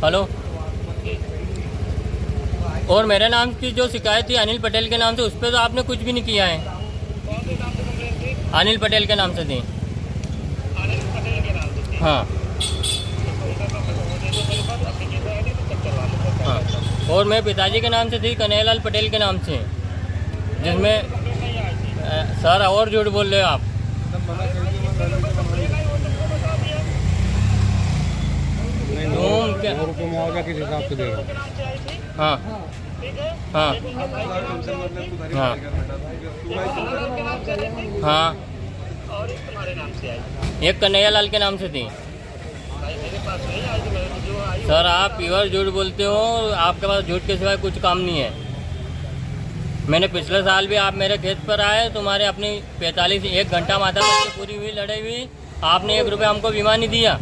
Hello. और मेरे नाम की जो शिकायत थी अनिल पटेल के नाम से, उस पर तो आपने कुछ भी नहीं किया है। कौन से नाम से कंप्लेंट थी? अनिल पटेल के नाम से थी। अनिल पटेल के नाम से थी। हाँ हाँ। और मेरे पिताजी के नाम से थी, कन्हैयालाल पटेल के नाम से, जिसमें सर और झूठ बोल रहे हो आप। तुम क्या मुआवजा किस हिसाब से दे रहा हूँ? हाँ हाँ हाँ हाँ। और एक तुम्हारे नाम से आई, एक कन्हैयालाल के नाम से थी। भाई मेरे पास नहीं आई, जो आई सर आप प्योर झूठ बोलते हो, आपके पास झूठ के सिवाय कुछ काम नहीं है। मैंने पिछले साल भी आप मेरे खेत पर आए, तुम्हारे अपनी 1 घंटा माता से पूरी हुई लड़ाई हुई, आपने 1 रुपये हमको बीमा नहीं दिया।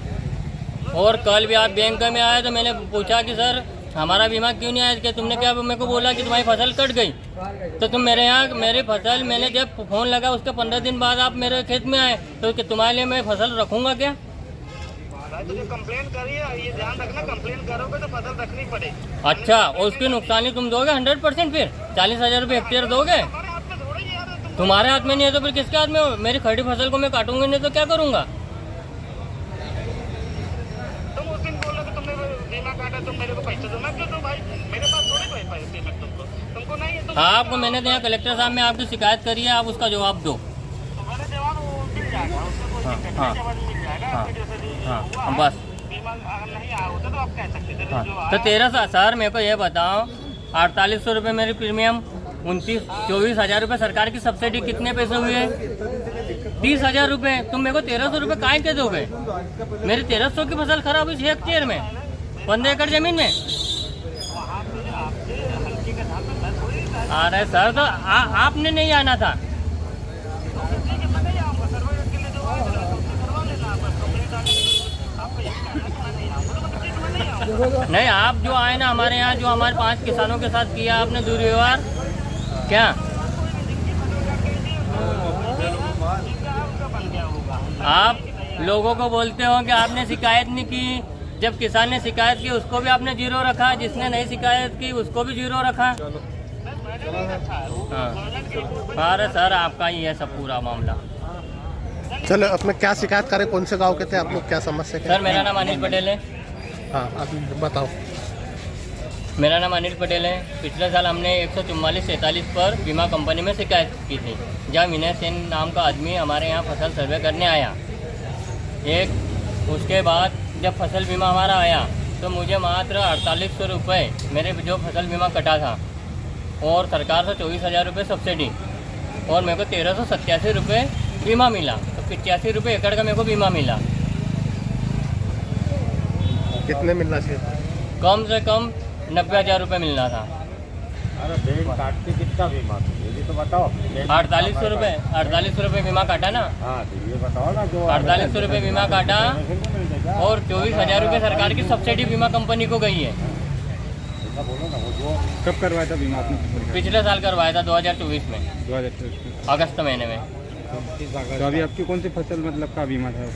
और कल भी आप बैंक में आए तो मैंने पूछा कि सर हमारा बीमा क्यों नहीं आया, कि तुमने क्या मेरे को बोला कि तुम्हारी फसल कट गई। तो तुम मेरे यहाँ मेरी फसल, मैंने जब फ़ोन लगा उसके 15 दिन बाद आप मेरे खेत में आए, तो कि तुम्हारे लिए मैं फसल रखूँगा क्या? भाई तो जो कंप्लेंट करी है ये ध्यान रखना, कंप्लेंट करोगे तो फसल रखनी पड़ेगी। अच्छा, और उसकी नुकसानी तुम दोगे 100%? फिर 40,000 रुपये हेक्टेयर दोगे? हमारे हाथ में थोड़ी है यार, तुम्हारे हाथ में नहीं है तो फिर किसके हाथ में हो? मेरी खड़ी फसल को मैं काटूंगी नहीं तो क्या करूँगा? तुम उस दिन बोलो कि तुमने बीमा काटा, तुम मेरे को पैसे दो, मैं क्यों दूं भाई? मेरे पास थोड़ी पैसे पेमेंट तुमको नहीं है। आपको मैंने तो यहाँ कलेक्टर साहब में आपकी शिकायत करी है, आप उसका जवाब दो। तुम्हारे जवाब वो मिल जाएगा, उसमें कोई दिक्कत नहीं, जवाब मिल जाएगा। आपके जैसे जो हाँ हुआ है, बस। बीमा अगर नहीं आया होता तो आप कह सकते थे हाँ जो तो आया। 1300 सर मेरे को ये बताओ, 4800 रुपये मेरी प्रीमियम, 24,000 रुपये सरकार की सब्सिडी, कितने पैसे हुए? 30,000 रुपये। तुम मेरे को 1300 रुपये काहे के दोगे? मेरी 1300 की फसल खराब हुई 6 हेक्टेयर में, 15 एकड़ जमीन में। वहाँ पे आपसे हल्के के साथ में मैं थोड़ी ना- अरे सर तो आपने नहीं आना था। ठीक है, मैं नहीं आऊँगा सर्वे के लिए, जो आए थे उससे करवा लेना, आप कंप्लेंट आने के आपको यही कहना है कि मैं नहीं आऊँगा, तो मतलब ठीक है, मैं नहीं आऊँगा। नहीं, आप जो आए ना हमारे यहाँ, जो हमारे 5 किसानों के साथ किया आपने दुर्व्यवहार, क्या आप लोगों को बोलते हो कि आपने शिकायत नहीं की? जब किसान ने शिकायत की उसको भी आपने 0 रखा, जिसने नहीं शिकायत की उसको भी 0 रखा। हाँ अरे सर आपका ही है सब पूरा मामला। चलो, अपने क्या शिकायत करें, कौन से गांव के थे आप लोग, क्या समस्या क्या? सर मेरा नाम अनिल पटेल है। हाँ आप बताओ। मेरा नाम अनिल पटेल है। पिछले साल हमने 144-47 पर बीमा कंपनी में शिकायत की थी, जहाँ विनय सेन नाम का आदमी हमारे यहाँ फसल सर्वे करने आया। उसके बाद जब फसल बीमा हमारा आया तो मुझे मात्र 4800 रुपये मेरे जो फसल बीमा कटा था, और सरकार से 24,000 रुपये सब्सिडी, और मेरे को 1387 रुपये बीमा मिला। तो 85 रुपये एकड़ का मेरे को बीमा मिला। कितने मिलना चाहिए? कम से कम 90,000 रुपये मिलना था। अरे बैंक काटते कितना बीमा था ये भी तो बताओ। 4800 रुपये, 4800 रुपये बीमा काटा ना। हाँ तो ये बताओ ना, जो 4800 रुपये बीमा काटा, और 24,000 रुपये सरकार की सब्सिडी बीमा कंपनी को गई है। ऐसा बोलो ना, वो जो कब करवाया था बीमा आपने? पिछले साल करवाया था 2024 में, 2023 में। अगस्त महीने में। तो अभी आपकी कौन सी फसल मतलब का बीमा था?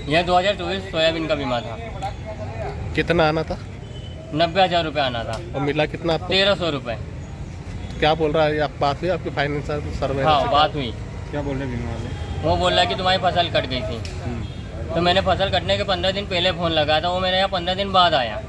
यह 2024 सोयाबीन का बीमा था। कितना आना था 90,000 रुपये आना था, और मिला कितना आपको? 1300 रुपये। क्या बोल रहा है, आप बात हुई आपकी फाइनेंशियल सर्वे? हाँ बात हुई। क्या बोल रहे बीमा वाले? वो बोल रहा है कि तुम्हारी फसल कट गई थी। तो मैंने फसल कटने के 15 दिन पहले फ़ोन लगाया था, वो मेरे यहाँ 15 दिन बाद आया।